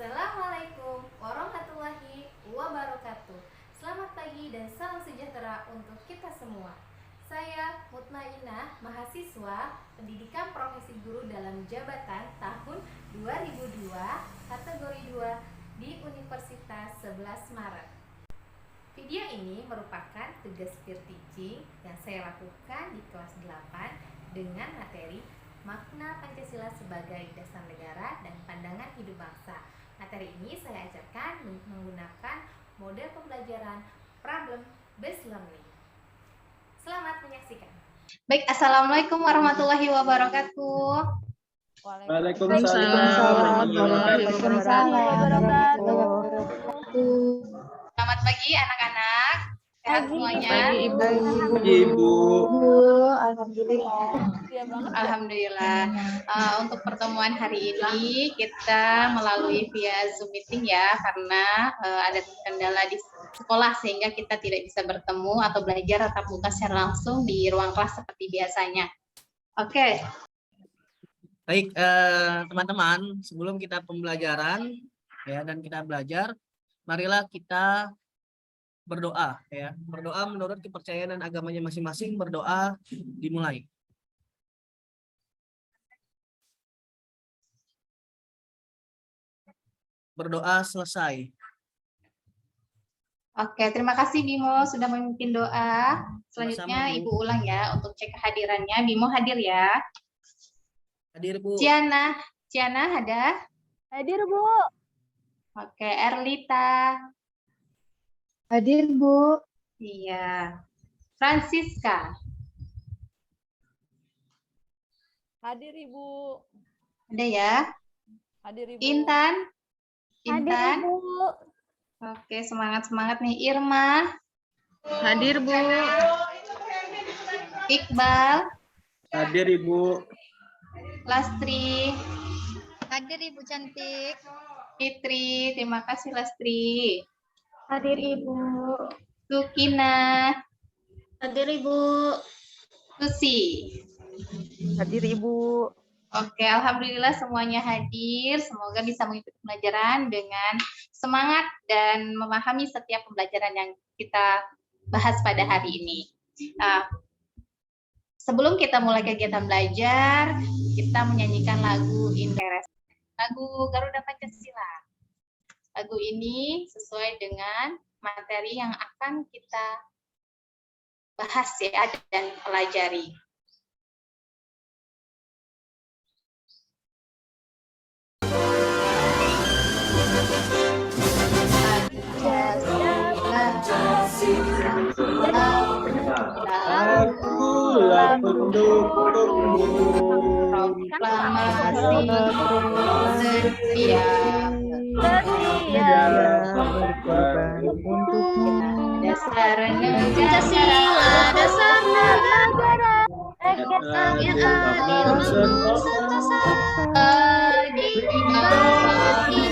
Assalamualaikum warahmatullahi wabarakatuh. Selamat pagi dan salam sejahtera untuk kita semua. Saya Mutmainah, mahasiswa Pendidikan Profesi Guru dalam Jabatan tahun 2002, kategori 2 di Universitas 11 Maret. Video ini merupakan tugas peer teaching yang saya lakukan di kelas 8 dengan materi makna Pancasila sebagai dasar negara dan pandangan hidup bangsa. Materi ini saya ajarkan menggunakan model pembelajaran problem based learning. Selamat menyaksikan. Baik, Assalamualaikum warahmatullahi wabarakatuh. Waalaikumsalam warahmatullahi wabarakatuh. Selamat pagi anak-anak. Sehat semuanya? Pagi Ibu. Ibu. Alhamdulillah. Alhamdulillah. Untuk pertemuan hari ini kita melalui via Zoom meeting ya, karena ada kendala di sekolah sehingga kita tidak bisa bertemu atau belajar tatap muka secara langsung di ruang kelas seperti biasanya. Oke. Baik, teman-teman, sebelum kita pembelajaran ya dan kita belajar, marilah kita berdoa ya. Berdoa menurut kepercayaan dan agamanya masing-masing. Berdoa dimulai. Berdoa selesai. Oke, terima kasih Bimo sudah memimpin doa. Selanjutnya Sama-sama, Bu. Ibu ulang ya untuk cek kehadirannya. Bimo hadir ya. Hadir, Bu. Ciana ada? Hadir, Bu. Oke, Erlita. Hadir, Bu. Iya. Francisca. Hadir, Ibu. Ada ya? Hadir, Ibu. Intan. Hadir, Ibu. Oke, semangat-semangat nih. Irma. Hadir, Bu. Iqbal. Hadir, Ibu. Lastri. Hadir Ibu cantik. Fitri. Terima kasih Lastri. Hadir, Ibu. Sukina. Hadir Ibu. Susi. Hadir, Ibu. Oke, alhamdulillah semuanya hadir. Semoga bisa mengikuti pelajaran dengan semangat dan memahami setiap pembelajaran yang kita bahas pada hari ini. Nah, sebelum kita mulai kegiatan belajar, kita menyanyikan lagu Interes, lagu Garuda Pancasila. Lagu ini sesuai dengan materi yang akan kita bahas ya dan pelajari. Akulah pendukungmu. Proklamasi setia berkorban untukmu. dasar Pancasila dasar negara Yang adil sentosa di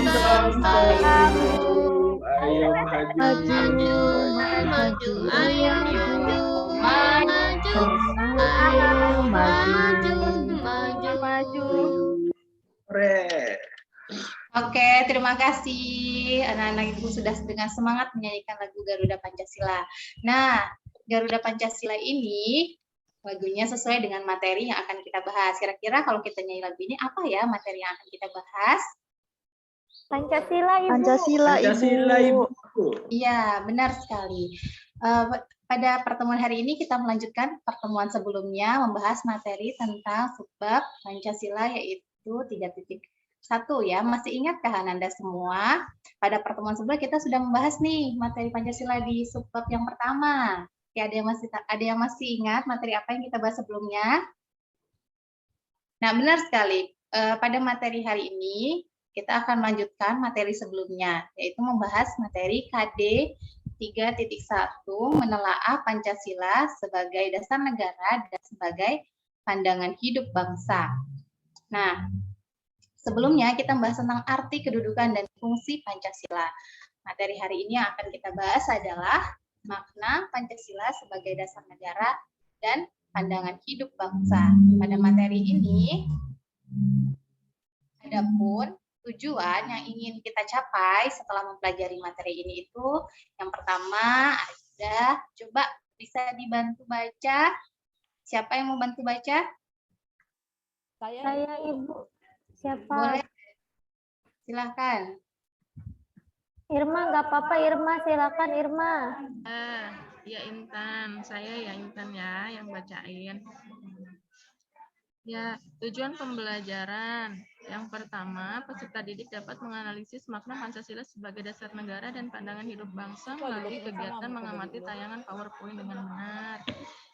bangsa Ayo maju, maju ayo maju. Oke, terima kasih anak-anak Ibu sudah dengan semangat menyanyikan lagu Garuda Pancasila. Nah, Garuda Pancasila ini lagunya sesuai dengan materi yang akan kita bahas. Kira-kira kalau kita nyanyi lagu ini apa ya materi yang akan kita bahas? Pancasila, Ibu. Pancasila, Ibu. Iya, benar sekali. Pada pertemuan hari ini kita melanjutkan pertemuan sebelumnya membahas materi tentang subbab Pancasila yaitu 3.1 ya. Masih ingatkah Anda semua? Pada pertemuan sebelumnya kita sudah membahas nih materi Pancasila di subbab yang pertama. Ya, ada yang masih ingat materi apa yang kita bahas sebelumnya? Nah, benar sekali. Pada materi hari ini kita akan melanjutkan materi sebelumnya, yaitu membahas materi KD 3.1 menelaah Pancasila sebagai dasar negara dan sebagai pandangan hidup bangsa. Nah, sebelumnya kita membahas tentang arti kedudukan dan fungsi Pancasila. Materi hari ini yang akan kita bahas adalah makna Pancasila sebagai dasar negara dan pandangan hidup bangsa. Pada materi ini, adapun tujuan yang ingin kita capai setelah mempelajari materi ini itu yang pertama ada, coba bisa dibantu baca. Siapa yang mau bantu baca? Saya Ibu. Siapa? Boleh. Silakan. Irma, nggak apa-apa Irma, silakan Irma. Ya Intan, saya ya Intan ya yang bacain. Ya, tujuan pembelajaran. Yang pertama, peserta didik dapat menganalisis makna Pancasila sebagai dasar negara dan pandangan hidup bangsa melalui kegiatan mengamati tayangan PowerPoint dengan benar.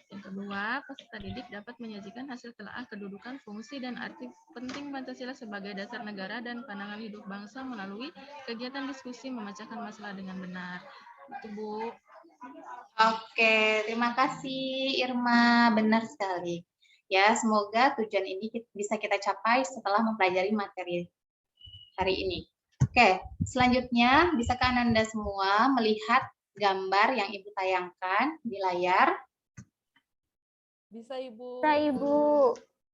Yang kedua, peserta didik dapat menyajikan hasil telaah kedudukan, fungsi, dan arti penting Pancasila sebagai dasar negara dan pandangan hidup bangsa melalui kegiatan diskusi memecahkan masalah dengan benar. Itu, Bu. Oke, terima kasih Irma, benar sekali. Ya, semoga tujuan ini bisa kita capai setelah mempelajari materi hari ini. Oke, selanjutnya bisakah Anda semua melihat gambar yang Ibu tayangkan di layar? Bisa Ibu. Bisa Ibu.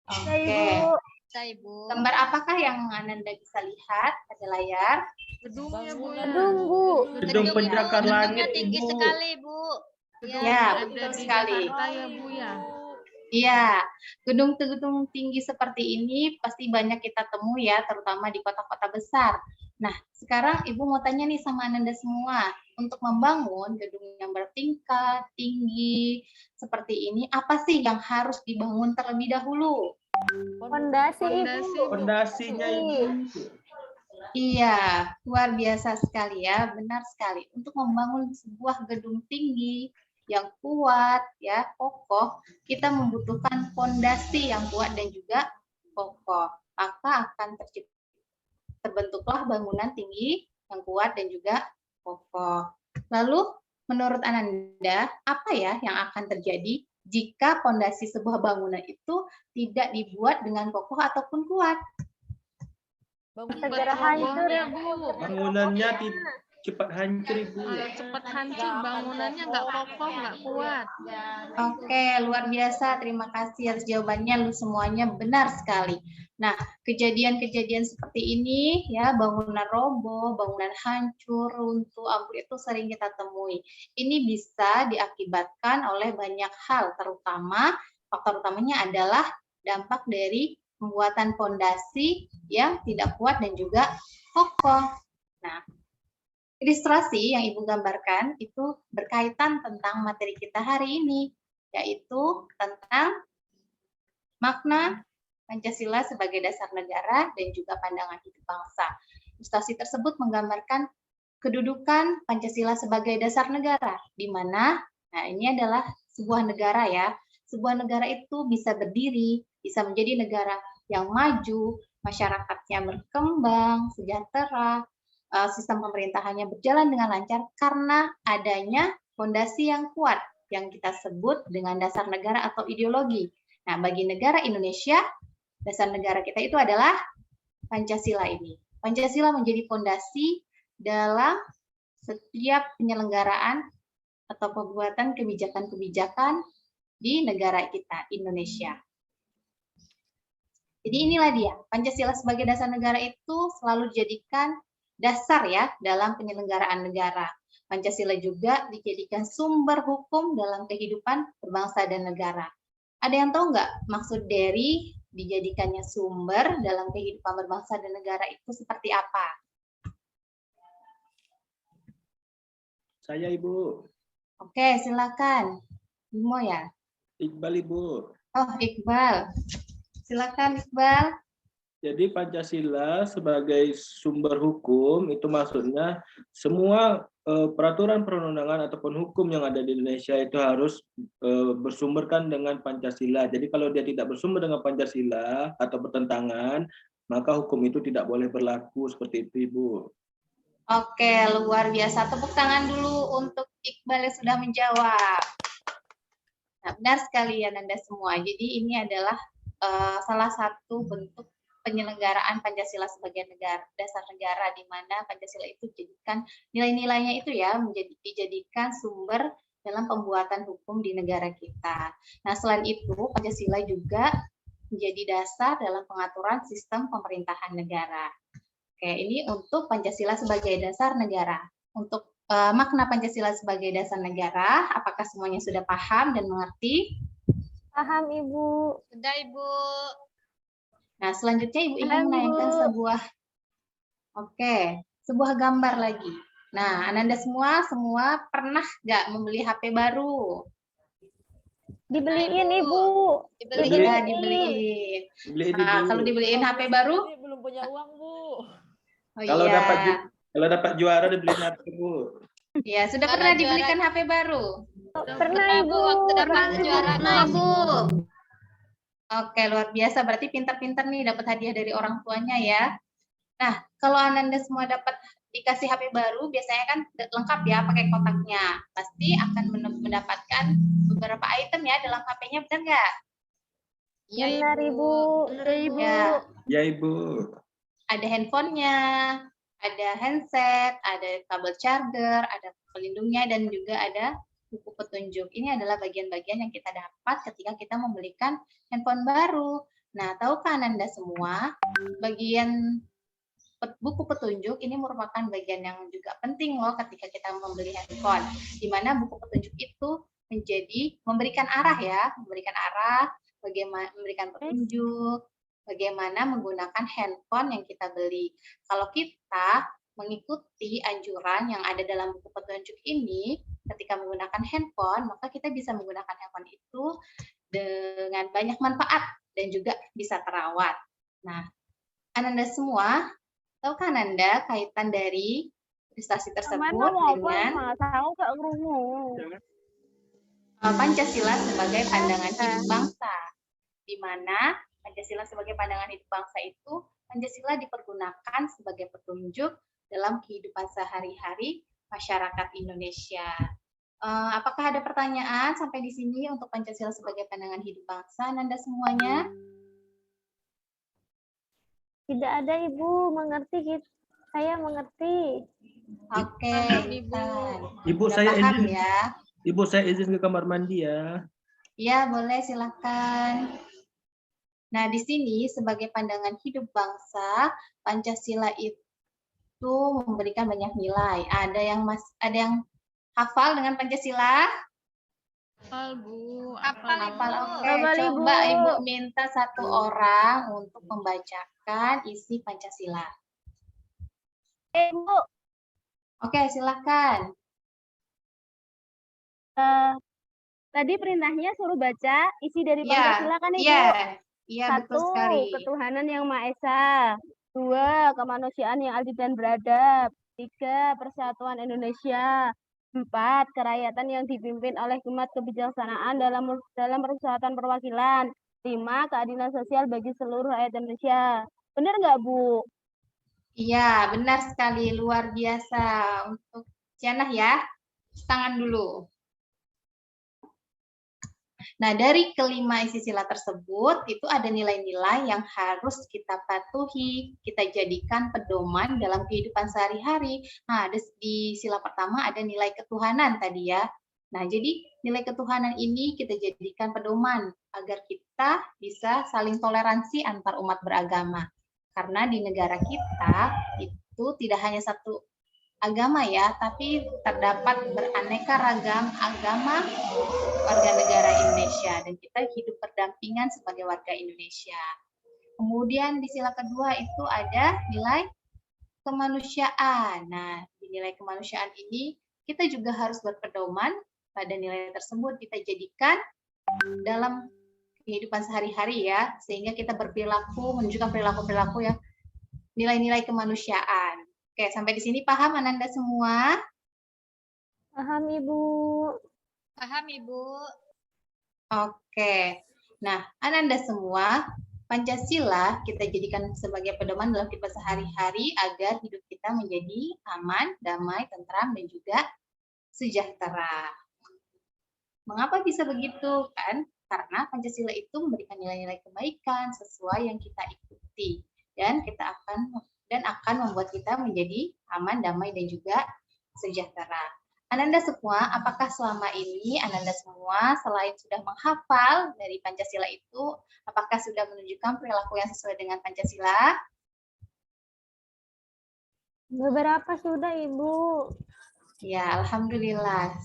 Oke. Bisa Ibu. Gambar apakah yang Anda bisa lihat pada layar? Gedungnya, Bu. Gedung Bu. Gedung pencakar Gedungnya langit, tinggi Ibu. sekali Bu. Ya, Ada betul di sekali. Jakarta ya, Bu ya. Iya, gedung-gedung tinggi seperti ini pasti banyak kita temui ya, terutama di kota-kota besar. Nah, sekarang Ibu mau tanya nih sama Anda semua, untuk membangun gedung yang bertingkat, tinggi, seperti ini, apa sih yang harus dibangun terlebih dahulu? Fondasi Fondasi, Ibu. Bu. Fondasinya Ibu. Iya, luar biasa sekali ya, benar sekali. Untuk membangun sebuah gedung tinggi yang kuat, ya, kokoh, kita membutuhkan fondasi yang kuat dan juga kokoh. Maka akan terbentuklah bangunan tinggi yang kuat dan juga kokoh. Lalu, menurut Ananda, apa ya yang akan terjadi jika fondasi sebuah bangunan itu tidak dibuat dengan kokoh ataupun kuat? Segera hancur ya Bu. Bangunannya cepat hancur, Ibu. Cepat hancur, bangunannya nggak kokoh, nggak kuat. Oke, luar biasa. Terima kasih atas jawabannya. Lu semuanya benar sekali. Nah, kejadian-kejadian seperti ini, ya, bangunan roboh, bangunan hancur, runtuh, ambruk itu sering kita temui. Ini bisa diakibatkan oleh banyak hal, terutama faktor utamanya adalah dampak dari pembuatan fondasi yang tidak kuat dan juga kokoh. Nah, ilustrasi yang Ibu gambarkan itu berkaitan tentang materi kita hari ini, yaitu tentang makna Pancasila sebagai dasar negara dan juga pandangan hidup bangsa. Ilustrasi tersebut menggambarkan kedudukan Pancasila sebagai dasar negara, di mana, nah ini adalah sebuah negara ya, sebuah negara itu bisa berdiri, bisa menjadi negara yang maju, masyarakatnya berkembang, sejahtera, sistem pemerintahannya berjalan dengan lancar karena adanya fondasi yang kuat yang kita sebut dengan dasar negara atau ideologi. Nah, bagi negara Indonesia, dasar negara kita itu adalah Pancasila ini. Pancasila menjadi fondasi dalam setiap penyelenggaraan atau pembuatan kebijakan-kebijakan di negara kita, Indonesia. Jadi inilah dia, Pancasila sebagai dasar negara itu selalu dijadikan dasar ya dalam penyelenggaraan negara. Pancasila juga dijadikan sumber hukum dalam kehidupan berbangsa dan negara. Ada yang tahu nggak maksud dari dijadikannya sumber dalam kehidupan berbangsa dan negara itu seperti apa? Saya Ibu. Oke, silakan. Bimo ya? Iqbal Ibu. Oh, Iqbal. Silakan Iqbal. Jadi Pancasila sebagai sumber hukum itu maksudnya semua peraturan perundang-undangan ataupun hukum yang ada di Indonesia itu harus bersumberkan dengan Pancasila. Jadi kalau dia tidak bersumber dengan Pancasila atau bertentangan, maka hukum itu tidak boleh berlaku seperti itu, Ibu. Oke, luar biasa. Tepuk tangan dulu untuk Iqbal yang sudah menjawab. Nah, benar sekali ya Anda semua. Jadi ini adalah salah satu bentuk penyelenggaraan Pancasila sebagai negara, dasar negara, di mana Pancasila itu dijadikan nilai-nilainya itu ya dijadikan sumber dalam pembuatan hukum di negara kita. Nah, selain itu Pancasila juga menjadi dasar dalam pengaturan sistem pemerintahan negara. Oke, ini untuk Pancasila sebagai dasar negara. Untuk makna Pancasila sebagai dasar negara, apakah semuanya sudah paham dan mengerti? Paham, Ibu. Sudah, Ibu. Nah, selanjutnya Ibu ingin Paham, menayangkan Bu. sebuah gambar lagi. Nah, Ananda semua pernah nggak membeli HP baru? Dibeliin, Ibu. Ibu. Dibeliin. Nah, dibeliin. Beliin Nah, Ibu. kalau dibeliin HP baru, Belum punya uang, Bu. oh Kalau iya. dapat juara dibeliin HP, Bu. Ya, sudah Juara, pernah juara. dibelikan HP baru? Pernah, Ibu. Waktu dapat juara kelas, Bu. Oke, luar biasa. Berarti pintar-pintar nih dapat hadiah dari orang tuanya ya. Nah, kalau Ananda semua dapat dikasih HP baru, biasanya kan lengkap ya pakai kotaknya. Pasti akan mendapatkan beberapa item ya dalam HP-nya, benar nggak? Iya, Benar, Ibu. Benar, Ibu. Ya, Ya, Ibu. ada handphonenya, ada handset, ada kabel charger, ada pelindungnya, dan juga ada buku petunjuk. Ini adalah bagian-bagian yang kita dapat ketika kita membelikan handphone baru. Nah, tahukah Ananda semua, bagian buku petunjuk ini merupakan bagian yang juga penting loh ketika kita membeli handphone, di mana buku petunjuk itu menjadi memberikan arah ya, memberikan arah, bagaimana memberikan petunjuk, bagaimana menggunakan handphone yang kita beli. Kalau kita mengikuti anjuran yang ada dalam buku petunjuk ini, ketika menggunakan handphone, maka kita bisa menggunakan handphone itu dengan banyak manfaat dan juga bisa terawat. Nah, Ananda semua, tahukah Ananda kaitan dari prestasi tersebut dengan Pancasila sebagai pandangan hidup bangsa, di mana Pancasila sebagai pandangan hidup bangsa itu, Pancasila dipergunakan sebagai petunjuk dalam kehidupan sehari-hari masyarakat Indonesia. Apakah ada pertanyaan sampai di sini untuk Pancasila sebagai pandangan hidup bangsa, Ananda semuanya? Tidak ada, Ibu. Mengerti, saya mengerti. Oke, Ibu, sudah saya paham izin. ya. Ibu, saya izin ke kamar mandi ya. Ya, boleh, silakan. Nah, di sini sebagai pandangan hidup bangsa, Pancasila itu memberikan banyak nilai. Ada yang hafal dengan Pancasila? Hafal, Bu. Hafal, Hafal, oke. Hafal, Ibu. Coba Ibu minta satu orang untuk membacakan isi Pancasila. Ibu, Oke, silakan. tadi perintahnya suruh baca isi dari Iya, Pancasila kan, Ibu? iya, iya, betul 1, sekali. ketuhanan yang Maha Esa. 2, kemanusiaan yang adil dan beradab. 3, persatuan Indonesia. 4, kerakyatan yang dipimpin oleh hikmat kebijaksanaan dalam permusyawaratan perwakilan. 5, keadilan sosial bagi seluruh rakyat Indonesia. Benar nggak, Bu? Iya, benar sekali, luar biasa. Untuk Cianah ya, tangan dulu. Nah, dari kelima isi sila tersebut, itu ada nilai-nilai yang harus kita patuhi, kita jadikan pedoman dalam kehidupan sehari-hari. Nah, di sila pertama ada nilai ketuhanan tadi ya. Nah, jadi nilai ketuhanan ini kita jadikan pedoman agar kita bisa saling toleransi antar umat beragama. Karena di negara kita itu tidak hanya satu agama ya, tapi terdapat beraneka ragam agama warga negara Indonesia dan kita hidup berdampingan sebagai warga Indonesia. Kemudian di sila kedua itu ada nilai kemanusiaan. Nah, di nilai kemanusiaan ini kita juga harus berpedoman pada nilai tersebut, kita jadikan dalam kehidupan sehari-hari ya, sehingga kita berperilaku menunjukkan perilaku-perilaku yang nilai-nilai kemanusiaan. Oke, sampai di sini paham Ananda semua? Paham, Ibu. Paham, Ibu. Oke. Nah, Ananda semua, Pancasila kita jadikan sebagai pedoman dalam kehidupan sehari-hari agar hidup kita menjadi aman, damai, tentram, dan juga sejahtera. Mengapa bisa begitu? Kan? Karena Pancasila itu memberikan nilai-nilai kebaikan sesuai yang kita ikuti. Dan akan membuat kita menjadi aman, damai, dan juga sejahtera. Ananda semua, apakah selama ini Ananda semua selain sudah menghafal dari Pancasila itu, apakah sudah menunjukkan perilaku yang sesuai dengan Pancasila? Beberapa sudah, Ibu. Ya, alhamdulillah.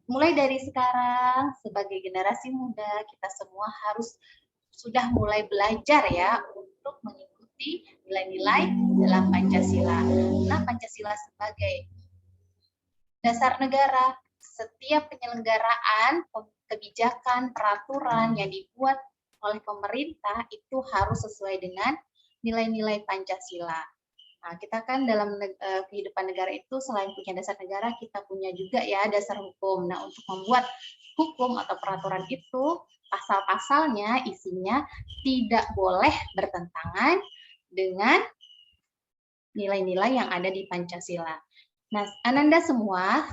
Mulai dari sekarang sebagai generasi muda kita semua harus sudah mulai belajar ya untuk mengikuti nilai-nilai dalam Pancasila. Nah, Pancasila sebagai dasar negara, setiap penyelenggaraan kebijakan, peraturan yang dibuat oleh pemerintah itu harus sesuai dengan nilai-nilai Pancasila. Nah, kita kan dalam kehidupan negara itu selain punya dasar negara, kita punya juga ya dasar hukum. Nah, untuk membuat hukum atau peraturan itu, pasal-pasalnya isinya tidak boleh bertentangan dengan nilai-nilai yang ada di Pancasila. Nah, Ananda semua,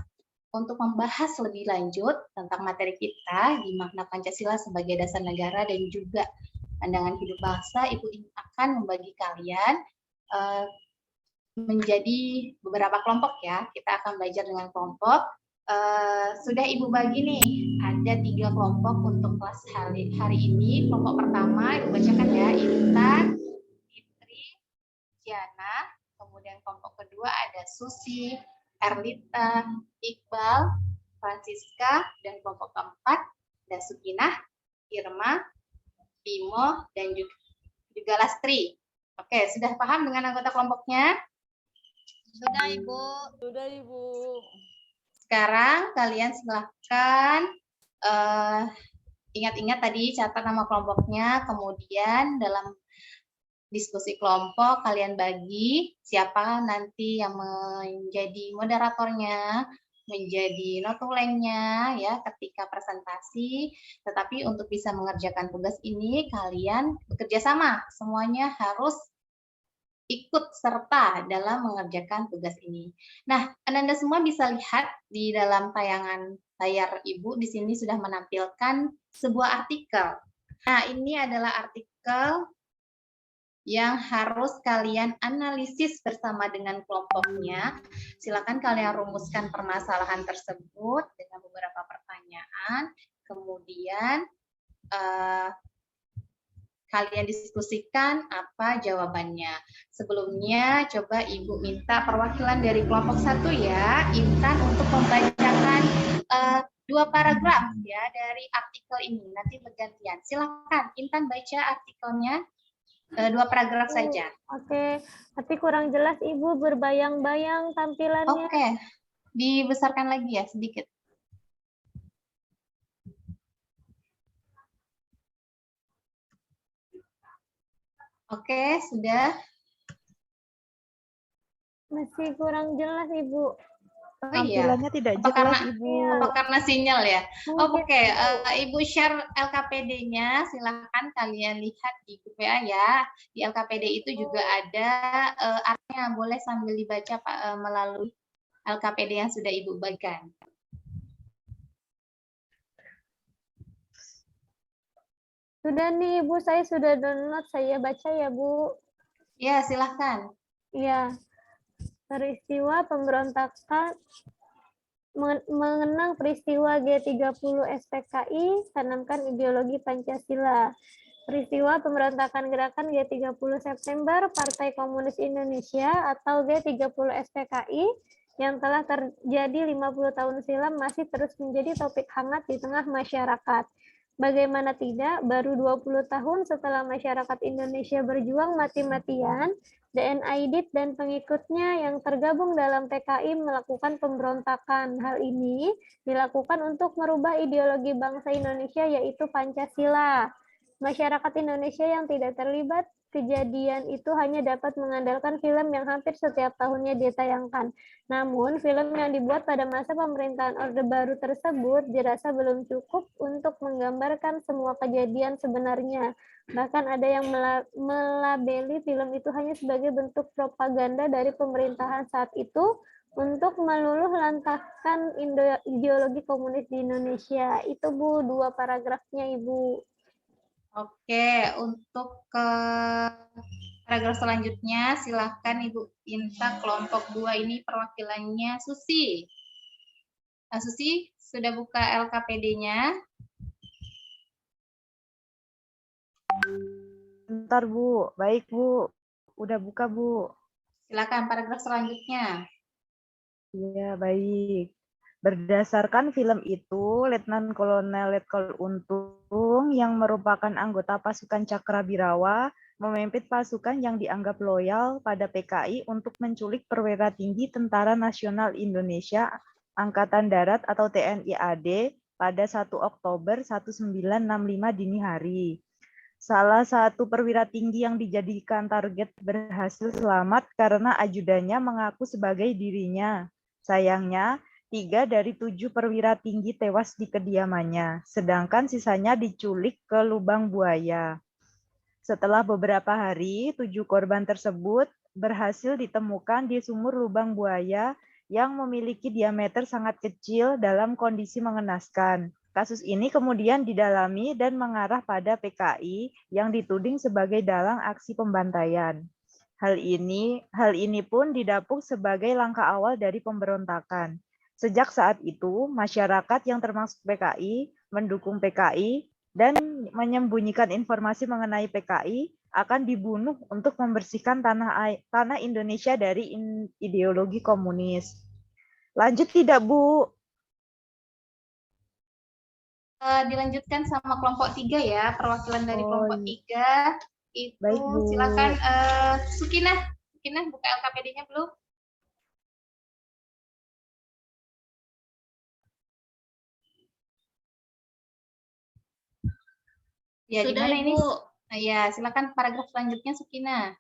untuk membahas lebih lanjut tentang materi kita di makna Pancasila sebagai dasar negara dan juga pandangan hidup bangsa, Ibu akan membagi kalian menjadi beberapa kelompok ya. Kita akan belajar dengan kelompok. Sudah Ibu bagi nih, ada 3 kelompok untuk kelas hari ini. Kelompok pertama, Ibu bacakan ya, Intan, Fitri, Kiana. Kemudian kelompok kedua ada Susi, Erlita, Iqbal, Francisca, dan kelompok keempat ada Sukinah, Irma, Bimo, dan juga Lastri. Oke, sudah paham dengan anggota kelompoknya? Sudah, Ibu. Sudah, Ibu. Sekarang kalian silahkan ingat-ingat tadi catat nama kelompoknya, kemudian dalam diskusi kelompok kalian bagi siapa nanti yang menjadi moderatornya, menjadi notulengnya ya ketika presentasi. Tetapi untuk bisa mengerjakan tugas ini kalian bekerja sama, semuanya harus ikut serta dalam mengerjakan tugas ini. Nah, Anda semua bisa lihat di dalam tayangan layar Ibu di sini sudah menampilkan sebuah artikel. Nah, ini adalah artikel yang harus kalian analisis bersama dengan kelompoknya. Silakan kalian rumuskan permasalahan tersebut dengan beberapa pertanyaan. Kemudian kalian diskusikan apa jawabannya. Sebelumnya, coba Ibu minta perwakilan dari kelompok 1 ya, Intan, untuk membacakan 2 paragraf ya dari artikel ini. Nanti bergantian. Silakan, Intan baca artikelnya 2 paragraf saja. Oke, tapi kurang jelas Ibu, berbayang-bayang tampilannya. Oke, dibesarkan lagi ya sedikit. Oke, sudah. Masih kurang jelas, Ibu. Oh iya. tidak Apa jelas, karena, Ibu. apa karena sinyal ya? Mungkin, Oke, Ibu share LKPD-nya. Silahkan kalian lihat di grup WA ya. Di LKPD itu juga ada artinya. Boleh sambil dibaca Pak, melalui LKPD yang sudah Ibu bagikan. Sudah nih, Ibu. Saya sudah download. Saya baca ya, Bu. Ya, silahkan. Ya. Peristiwa pemberontakan mengenang peristiwa G30 SPKI, tanamkan ideologi Pancasila. Peristiwa pemberontakan gerakan G30 September Partai Komunis Indonesia atau G30 SPKI yang telah terjadi 50 tahun silam masih terus menjadi topik hangat di tengah masyarakat. Bagaimana tidak, baru 20 tahun setelah masyarakat Indonesia berjuang mati-matian, DN dan pengikutnya yang tergabung dalam PKI melakukan pemberontakan. Hal ini dilakukan untuk merubah ideologi bangsa Indonesia yaitu Pancasila. Masyarakat Indonesia yang tidak terlibat kejadian itu hanya dapat mengandalkan film yang hampir setiap tahunnya ditayangkan. Namun, film yang dibuat pada masa pemerintahan Orde Baru tersebut dirasa belum cukup untuk menggambarkan semua kejadian sebenarnya. Bahkan ada yang melabeli film itu hanya sebagai bentuk propaganda dari pemerintahan saat itu untuk meluluh lantahkan ideologi komunis di Indonesia. Itu, Bu, 2 paragrafnya, Ibu. Oke, untuk ke paragraf selanjutnya, silahkan Ibu Inta kelompok 2 ini perwakilannya Susi. Nah, Susi, sudah buka LKPD-nya? Bentar, Bu. Baik, Bu. Udah buka, Bu. Silakan paragraf selanjutnya. Iya, baik. Berdasarkan film itu, Letnan Kolonel Letkol Untung yang merupakan anggota pasukan Cakrabirawa memimpin pasukan yang dianggap loyal pada PKI untuk menculik perwira tinggi Tentara Nasional Indonesia Angkatan Darat atau TNI AD pada 1 Oktober 1965 dini hari. Salah satu perwira tinggi yang dijadikan target berhasil selamat karena ajudannya mengaku sebagai dirinya. Sayangnya, 3 dari 7 perwira tinggi tewas di kediamannya, sedangkan sisanya diculik ke lubang buaya. Setelah beberapa hari, 7 korban tersebut berhasil ditemukan di sumur lubang buaya yang memiliki diameter sangat kecil dalam kondisi mengenaskan. Kasus ini kemudian didalami dan mengarah pada PKI yang dituding sebagai dalang aksi pembantaian. Hal ini pun didapuk sebagai langkah awal dari pemberontakan. Sejak saat itu, masyarakat yang termasuk PKI mendukung PKI dan menyembunyikan informasi mengenai PKI akan dibunuh untuk membersihkan tanah Indonesia dari ideologi komunis. Lanjut tidak, Bu? Dilanjutkan sama kelompok 3 ya, perwakilan dari kelompok 3 itu. Baik, Bu. Silakan Sukinah buka LKPD-nya belum? Ya, Sudah, gimana ini? Ibu. Ya, silakan paragraf selanjutnya Sukinah.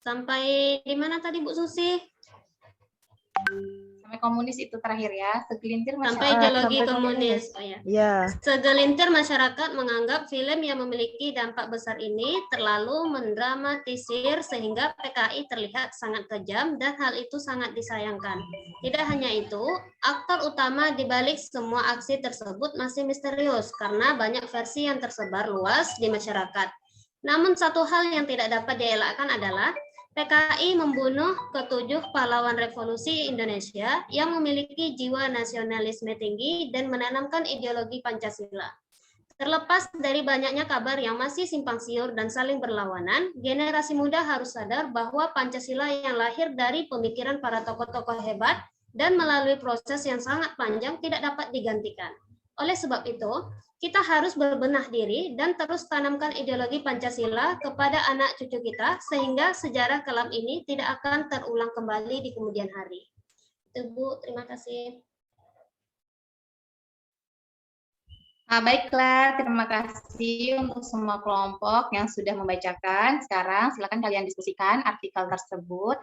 Sampai di mana tadi Bu Susi? Sampai komunis itu terakhir ya, segelintir Sampai masyarakat. ideologi sampai komunis. Oh, ya. Ya, Segelintir masyarakat menganggap film yang memiliki dampak besar ini terlalu mendramatisir sehingga PKI terlihat sangat kejam dan hal itu sangat disayangkan. Tidak hanya itu, aktor utama di balik semua aksi tersebut masih misterius karena banyak versi yang tersebar luas di masyarakat. Namun satu hal yang tidak dapat dielakkan adalah PKI membunuh ke-7 pahlawan revolusi Indonesia yang memiliki jiwa nasionalisme tinggi dan menanamkan ideologi Pancasila. Terlepas dari banyaknya kabar yang masih simpang siur dan saling berlawanan, generasi muda harus sadar bahwa Pancasila yang lahir dari pemikiran para tokoh-tokoh hebat dan melalui proses yang sangat panjang tidak dapat digantikan. Oleh sebab itu, kita harus berbenah diri dan terus tanamkan ideologi Pancasila kepada anak cucu kita sehingga sejarah kelam ini tidak akan terulang kembali di kemudian hari. Itu Bu, terima kasih. Baiklah, terima kasih untuk semua kelompok yang sudah membacakan. Sekarang silakan kalian diskusikan artikel tersebut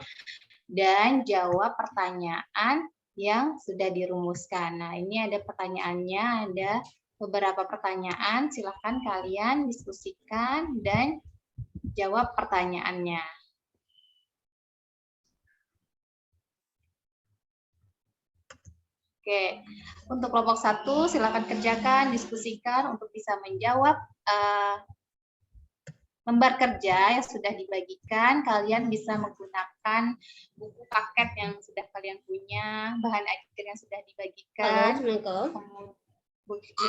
dan jawab pertanyaan yang sudah dirumuskan. Nah, ini ada pertanyaannya, ada beberapa pertanyaan, silakan kalian diskusikan dan jawab pertanyaannya. Oke, untuk kelompok 1 silakan kerjakan, diskusikan untuk bisa menjawab lembar kerja yang sudah dibagikan. Kalian bisa menggunakan buku paket yang sudah kalian punya, bahan ajar yang sudah dibagikan.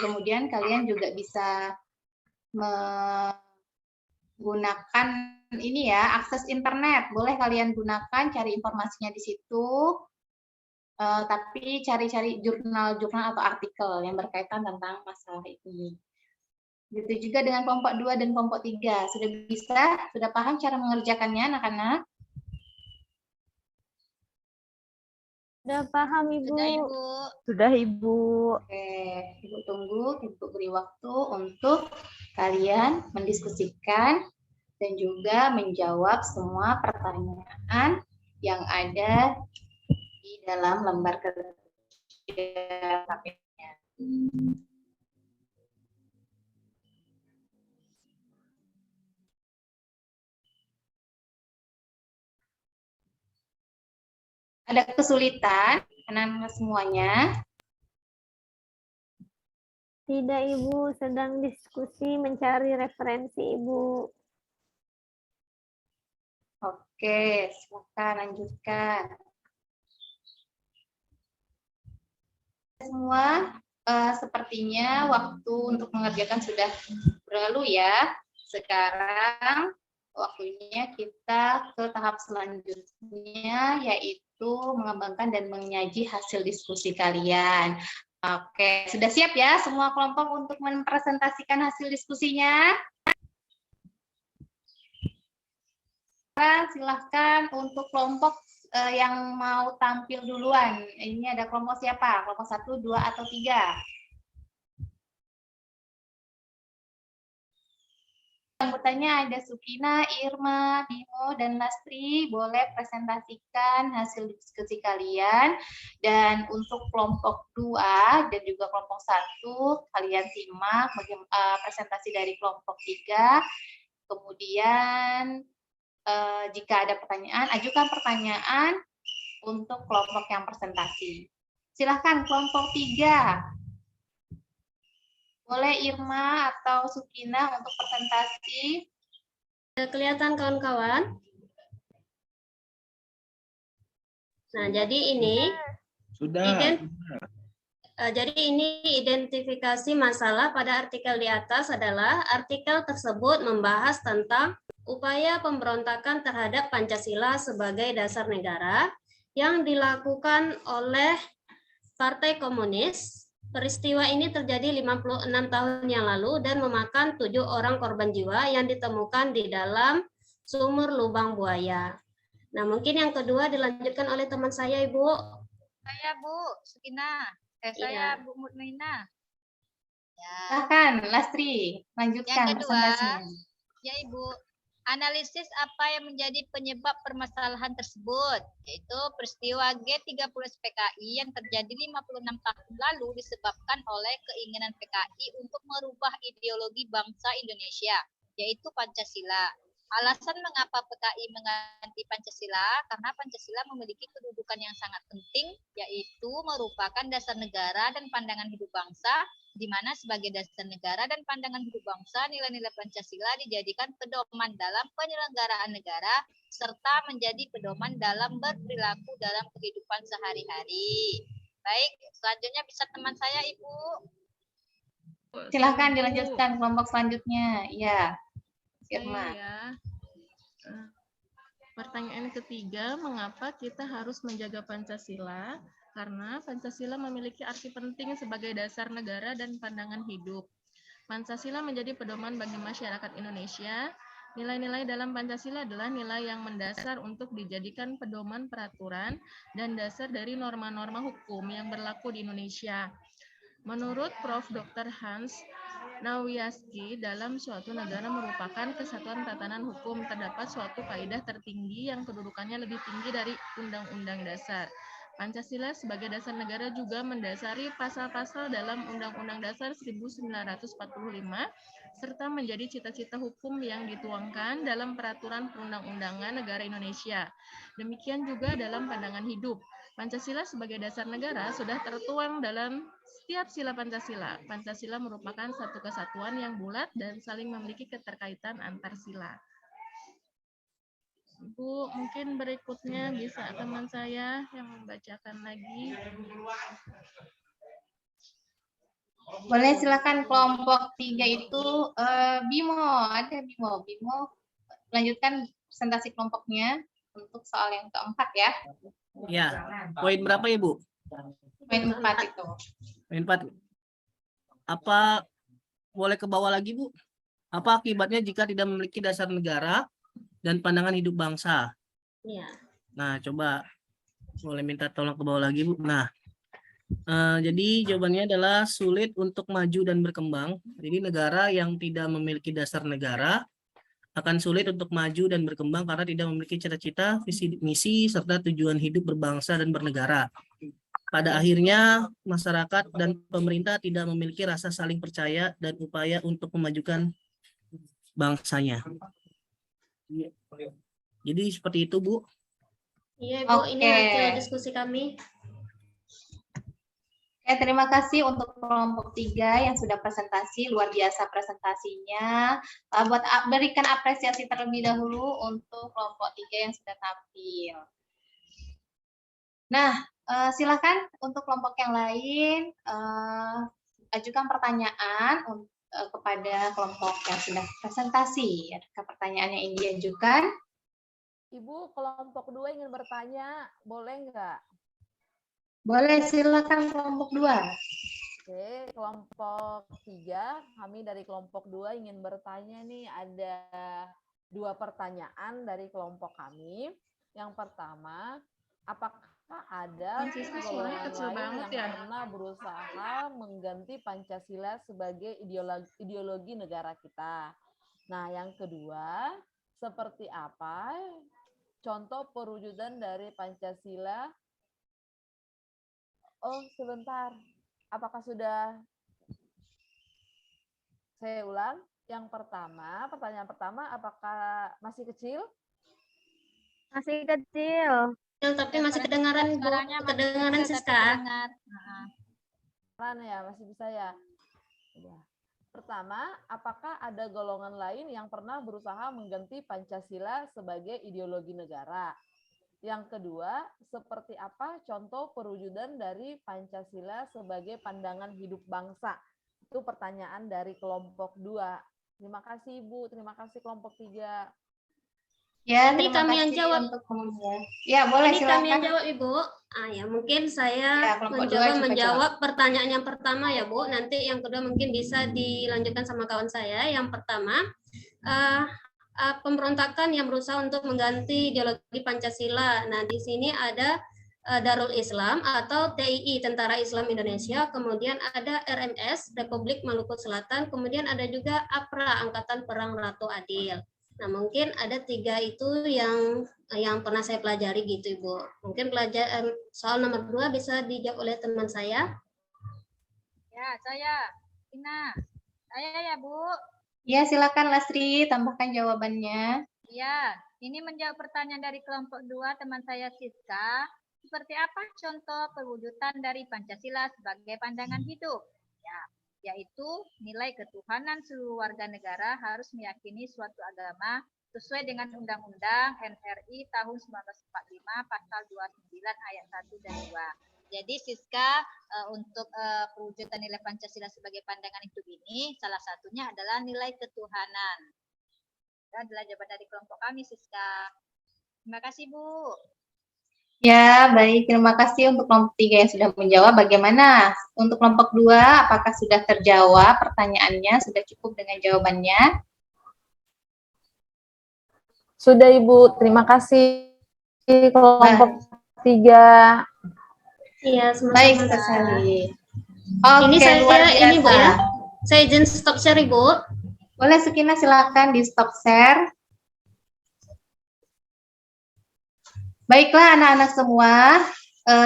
Kemudian kalian juga bisa menggunakan ini ya, akses internet. Boleh kalian gunakan, cari informasinya di situ. Tapi cari-cari jurnal-jurnal atau artikel yang berkaitan tentang masalah ini. Begitu juga dengan kelompok 2 dan kelompok 3. Sudah paham cara mengerjakannya anak-anak? Sudah paham, Ibu. Sudah, Ibu. sudah Ibu. Oke, Ibu tunggu, Ibu beri waktu untuk kalian mendiskusikan dan juga menjawab semua pertanyaan yang ada di dalam lembar kerja KPD-nya. Ada kesulitan anak-anak semuanya? Tidak, Ibu. Sedang diskusi mencari referensi, Ibu. Oke, silakan lanjutkan. Semua sepertinya waktu untuk mengerjakan sudah berlalu ya. Sekarang waktunya kita ke tahap selanjutnya, yaitu mengembangkan dan menyaji hasil diskusi kalian. Oke, sudah siap ya semua kelompok untuk mempresentasikan hasil diskusinya? Silahkan untuk kelompok yang mau tampil duluan. Ini ada kelompok siapa? Kelompok 1, 2, atau 3? Anggotanya ada Sukina, Irma, Bimo, dan Lastri. Boleh presentasikan hasil diskusi kalian. Dan untuk kelompok 2 dan juga kelompok 1, kalian simak presentasi dari kelompok 3. Kemudian jika ada pertanyaan, ajukan pertanyaan untuk kelompok yang presentasi. Silahkan kelompok 3. Boleh Irma atau Sukina untuk presentasi. Kelihatan kawan-kawan? Nah, jadi ini Sudah. Jadi ini identifikasi masalah pada artikel di atas adalah artikel tersebut membahas tentang upaya pemberontakan terhadap Pancasila sebagai dasar negara yang dilakukan oleh Partai Komunis. Peristiwa ini terjadi 56 tahun yang lalu dan memakan 7 orang korban jiwa yang ditemukan di dalam sumur lubang buaya. Nah, mungkin yang kedua dilanjutkan oleh teman saya, Ibu. Saya Bu Sukina. Saya Bu Mutmainah. Ya. Silahkan, Lastri, lanjutkan Yang kedua, presentasinya. ya Ibu, analisis apa yang menjadi penyebab permasalahan tersebut, yaitu peristiwa G30 PKI yang terjadi 56 tahun lalu disebabkan oleh keinginan PKI untuk merubah ideologi bangsa Indonesia, yaitu Pancasila. Alasan mengapa PKI mengganti Pancasila, karena Pancasila memiliki kedudukan yang sangat penting, yaitu merupakan dasar negara dan pandangan hidup bangsa, di mana sebagai dasar negara dan pandangan hidup bangsa, nilai-nilai Pancasila dijadikan pedoman dalam penyelenggaraan negara, serta menjadi pedoman dalam berperilaku dalam kehidupan sehari-hari. Baik, selanjutnya bisa teman saya, Ibu. Silahkan dilanjutkan kelompok selanjutnya. Ya, Irma. Ya. Pertanyaan ketiga, mengapa kita harus menjaga Pancasila? Karena Pancasila memiliki arti penting sebagai dasar negara dan pandangan hidup. Pancasila menjadi pedoman bagi masyarakat Indonesia. Nilai-nilai dalam Pancasila adalah nilai yang mendasar untuk dijadikan pedoman peraturan dan dasar dari norma-norma hukum yang berlaku di Indonesia. Menurut Prof. Dr. Hans Nawiaski, dalam suatu negara merupakan kesatuan tatanan hukum, terdapat suatu kaidah tertinggi yang kedudukannya lebih tinggi dari Undang-Undang Dasar. Pancasila sebagai dasar negara juga mendasari pasal-pasal dalam Undang-Undang Dasar 1945, serta menjadi cita-cita hukum yang dituangkan dalam peraturan perundang-undangan negara Indonesia. Demikian juga dalam pandangan hidup. Pancasila sebagai dasar negara sudah tertuang dalam setiap sila Pancasila. Pancasila merupakan satu kesatuan yang bulat dan saling memiliki keterkaitan antar sila. Bu, mungkin berikutnya bisa teman saya yang membacakan lagi. Boleh silakan kelompok 3 itu Bimo, ada Bimo. Bimo, lanjutkan presentasi kelompoknya untuk soal yang keempat ya. Ya, poin berapa ya Bu? Poin 4 itu. Poin 4. Apa boleh ke bawah lagi Bu? Apa akibatnya jika tidak memiliki dasar negara dan pandangan hidup bangsa? Iya. Nah, coba boleh minta tolong ke bawah lagi Bu. Nah, jadi jawabannya adalah sulit untuk maju dan berkembang. Jadi negara yang tidak memiliki dasar negara akan sulit untuk maju dan berkembang karena tidak memiliki cita-cita, visi misi, serta tujuan hidup berbangsa dan bernegara. Pada akhirnya, masyarakat dan pemerintah tidak memiliki rasa saling percaya dan upaya untuk memajukan bangsanya. Jadi seperti itu, Bu. Iya, Bu. Ini hasil diskusi kami. Terima kasih untuk kelompok 3 yang sudah presentasi, luar biasa presentasinya. Buat berikan apresiasi terlebih dahulu untuk kelompok 3 yang sudah tampil. Nah, silakan untuk kelompok yang lain ajukan pertanyaan kepada kelompok yang sudah presentasi. Adakah pertanyaan yang ingin diajukan? Ibu, kelompok 2 ingin bertanya, boleh nggak? Boleh, silakan kelompok 2. Oke, kelompok 3, kami dari kelompok 2 ingin bertanya nih, ada 2 pertanyaan dari kelompok kami. Yang pertama, apakah ada golongan lain yang pernah berusaha mengganti Pancasila sebagai ideologi negara kita? Nah, yang kedua, seperti apa contoh perwujudan dari Pancasila? Oh, sebentar. Apakah sudah? Saya ulang. Yang pertama, pertanyaan pertama, apakah masih kecil? Masih kecil. Tapi masih kedengaran, Bu. Kedengaran, Siska. Ya, masih bisa ya. Pertama, apakah ada golongan lain yang pernah berusaha mengganti Pancasila sebagai ideologi negara? Yang kedua, seperti apa contoh perwujudan dari Pancasila sebagai pandangan hidup bangsa? Itu pertanyaan dari kelompok 2. Terima kasih, Ibu. Terima kasih kelompok 3. Ya, Ini terima kami kasih yang jawab. untuk kemudian. Ya, boleh Ini silakan. kami yang jawab, Ibu. Ya, mungkin saya Ya, kelompok 2 mencoba coba menjawab pertanyaan yang pertama ya, Bu. Nanti yang kedua mungkin bisa dilanjutkan sama kawan saya. Yang pertama, pemberontakan yang berusaha untuk mengganti ideologi Pancasila. Nah, di sini ada Darul Islam atau TII, Tentara Islam Indonesia, kemudian ada RMS, Republik Maluku Selatan, kemudian ada juga APRA, Angkatan Perang Ratu Adil. Nah, mungkin ada 3 itu yang pernah saya pelajari gitu, Ibu. Mungkin pelajaran soal nomor 2 bisa dijawab oleh teman saya. Ya, saya. Ina. Saya ya, Bu. Ya, silakan Lastri, tambahkan jawabannya. Ya, ini menjawab pertanyaan dari kelompok 2 teman saya Siska. Seperti apa contoh perwujudan dari Pancasila sebagai pandangan hidup? Ya, yaitu nilai ketuhanan seluruh warga negara harus meyakini suatu agama sesuai dengan Undang-Undang NRI tahun 1945 pasal 29 ayat 1 dan 2. Jadi Siska, untuk perwujudan nilai Pancasila sebagai pandangan hidup ini salah satunya adalah nilai ketuhanan. Itu adalah jawaban dari kelompok kami, Siska. Terima kasih, Bu. Ya, baik. Terima kasih untuk kelompok 3 yang sudah menjawab. Bagaimana untuk kelompok 2? Apakah sudah terjawab pertanyaannya? Sudah cukup dengan jawabannya? Sudah, Ibu. Terima kasih kelompok 3. Iya, Baik sama-sama. sekali. Oke, Ini saya luar biasa. ini, Bu ya. Saya izin stop share, Ibu. Boleh Sukina, silakan di stop share. Baiklah anak-anak semua,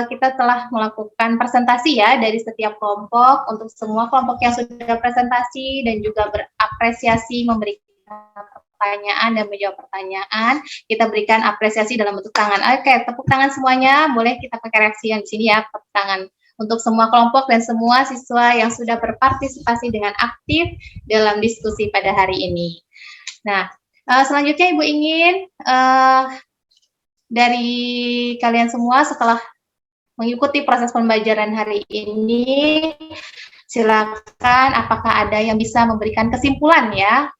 kita telah melakukan presentasi ya dari setiap kelompok. Untuk semua kelompok yang sudah presentasi dan juga berapresiasi memberikan pertanyaan dan menjawab pertanyaan, kita berikan apresiasi dalam bentuk tangan. Oke, tepuk tangan semuanya. Boleh kita pakai reaksi yang di sini ya, tepuk tangan. Untuk semua kelompok dan semua siswa yang sudah berpartisipasi dengan aktif dalam diskusi pada hari ini. Nah, selanjutnya Ibu ingin dari kalian semua setelah mengikuti proses pembelajaran hari ini, silakan apakah ada yang bisa memberikan kesimpulan ya,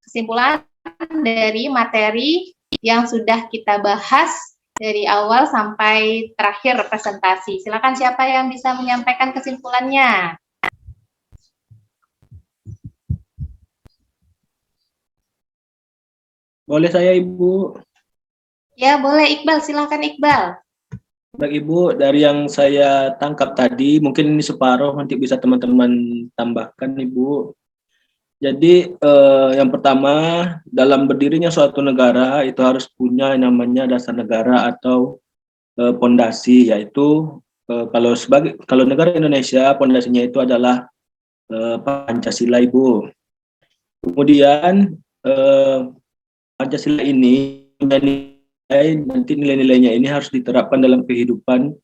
kesimpulan dari materi yang sudah kita bahas dari awal sampai terakhir presentasi. Silakan siapa yang bisa menyampaikan kesimpulannya. Boleh saya, Ibu? Ya, boleh Iqbal, silakan Iqbal. Baik Ibu, dari yang saya tangkap tadi, mungkin ini separuh, nanti bisa teman-teman tambahkan Ibu. Jadi yang pertama, dalam berdirinya suatu negara itu harus punya yang namanya dasar negara atau pondasi, yaitu kalau negara Indonesia pondasinya itu adalah Pancasila Ibu. Kemudian Pancasila ini nanti nilai-nilainya ini harus diterapkan dalam kehidupan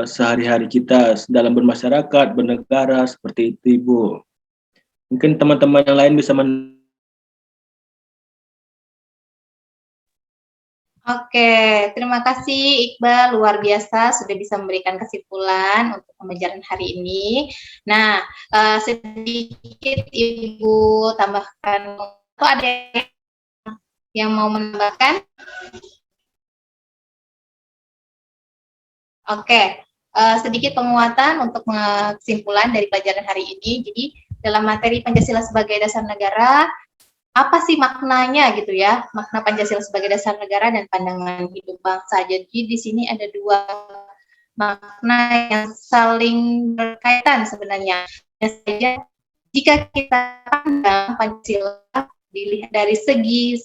sehari-hari kita dalam bermasyarakat, bernegara, seperti itu Ibu. Mungkin teman-teman yang lain bisa Oke, terima kasih Iqbal, luar biasa sudah bisa memberikan kesimpulan untuk pembelajaran hari ini. Nah, sedikit Ibu tambahkan, atau ada yang mau menambahkan? Oke, sedikit penguatan untuk kesimpulan dari pelajaran hari ini. Jadi, dalam materi Pancasila sebagai dasar negara, apa sih maknanya gitu ya, makna Pancasila sebagai dasar negara dan pandangan hidup bangsa. Jadi di sini ada dua makna yang saling berkaitan sebenarnya. Saja jika kita pandang Pancasila dilihat dari segi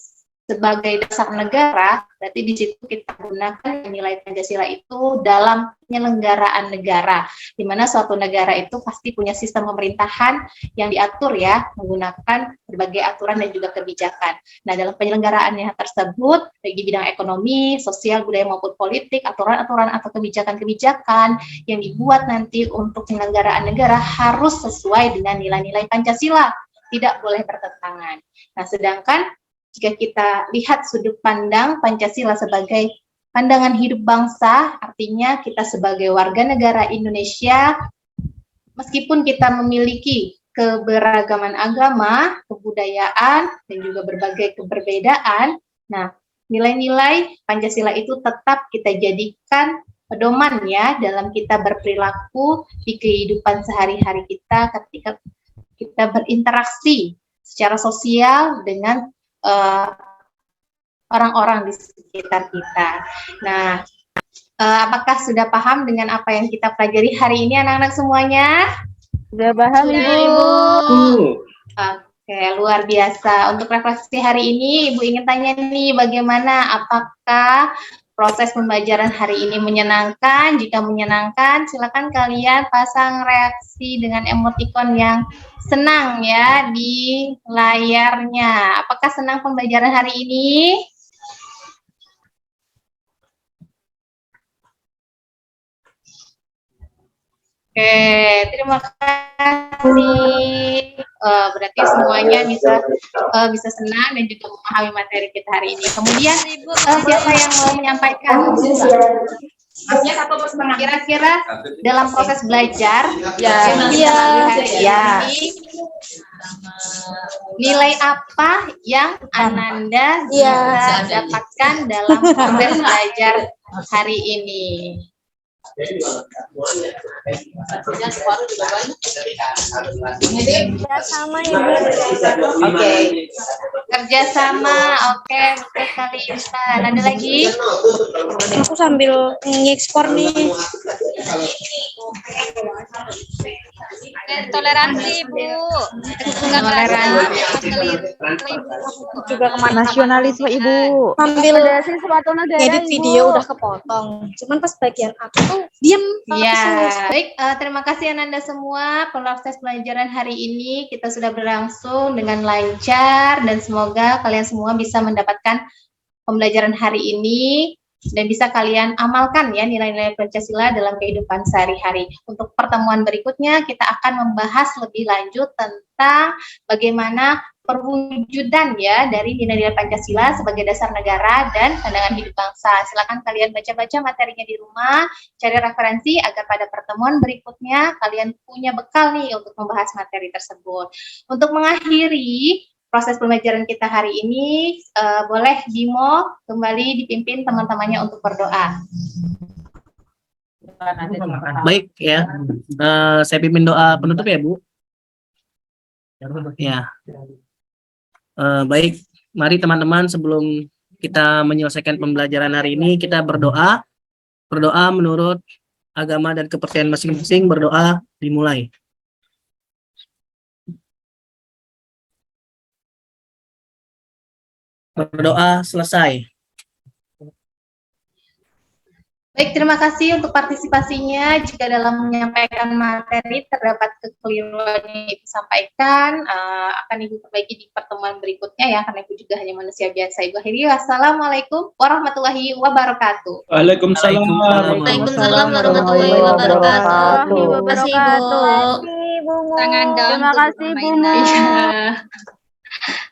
sebagai dasar negara, berarti di situ kita gunakan nilai Pancasila itu dalam penyelenggaraan negara, di mana suatu negara itu pasti punya sistem pemerintahan yang diatur ya, menggunakan berbagai aturan dan juga kebijakan. Nah, dalam penyelenggaraannya tersebut, bagi bidang ekonomi, sosial, budaya maupun politik, aturan-aturan atau kebijakan-kebijakan yang dibuat nanti untuk penyelenggaraan negara harus sesuai dengan nilai-nilai Pancasila, tidak boleh bertentangan. Nah, sedangkan jika kita lihat sudut pandang Pancasila sebagai pandangan hidup bangsa, artinya kita sebagai warga negara Indonesia, meskipun kita memiliki keberagaman agama, kebudayaan, dan juga berbagai keberbedaan, nah nilai-nilai Pancasila itu tetap kita jadikan pedoman ya dalam kita berperilaku di kehidupan sehari-hari kita ketika kita berinteraksi secara sosial dengan orang-orang di sekitar kita. Nah, apakah sudah paham dengan apa yang kita pelajari hari ini anak-anak semuanya? Sudah paham, Ibu. Oke, luar biasa. Untuk refleksi hari ini, Ibu ingin tanya nih, bagaimana apakah proses pembelajaran hari ini menyenangkan? Jika menyenangkan, silakan kalian pasang reaksi dengan emoticon yang senang ya di layarnya. Apakah senang pembelajaran hari ini? Oke, terima kasih. Berarti semuanya bisa senang dan juga memahami materi kita hari ini. Kemudian siapa yang mau menyampaikan? Kira-kira dalam proses belajar nilai apa yang Ananda bisa dapatkan dalam proses belajar hari ini? Kerjasama, Ibu. Oke. Kerjasama, oke, betul sekali Intan. Ada lagi? Aku sambil ngekspor nih. Toleransi, Bu. Juga nasionalisme, Ibu. Sambil suatu negara, edit Ibu. video udah kepotong. Cuman pas bagian aku tuh diam. Ya, baik. Terima kasih Ananda semua. Proses pelajaran hari ini kita sudah berlangsung dengan lancar dan semoga kalian semua bisa mendapatkan pembelajaran hari ini dan bisa kalian amalkan ya nilai-nilai Pancasila dalam kehidupan sehari-hari. Untuk pertemuan berikutnya kita akan membahas lebih lanjut tentang bagaimana perwujudan ya dari nilai-nilai Pancasila sebagai dasar negara dan pandangan hidup bangsa. Silakan kalian baca-baca materinya di rumah, cari referensi agar pada pertemuan berikutnya kalian punya bekal nih untuk membahas materi tersebut. Untuk mengakhiri proses pembelajaran kita hari ini, boleh Bimo kembali dipimpin teman-temannya untuk berdoa. Baik ya, saya pimpin doa penutup ya Bu. Ya. Baik, mari teman-teman sebelum kita menyelesaikan pembelajaran hari ini kita berdoa menurut agama dan kepercayaan masing-masing. Berdoa dimulai. Berdoa selesai. Baik, terima kasih untuk partisipasinya. Jika dalam menyampaikan materi terdapat kekeliruan yang Ibu sampaikan, akan Ibu perbaiki di pertemuan berikutnya ya, karena Ibu juga hanya manusia biasa. Ibu akhiri, wassalamualaikum warahmatullahi wabarakatuh. Waalaikumsalam. Waalaikumsalam warahmatullahi wabarakatuh. Terima kasih, Bu. Terima kasih, Bu. Terima kasih, Bu.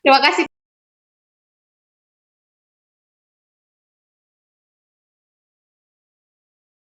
Terima kasih.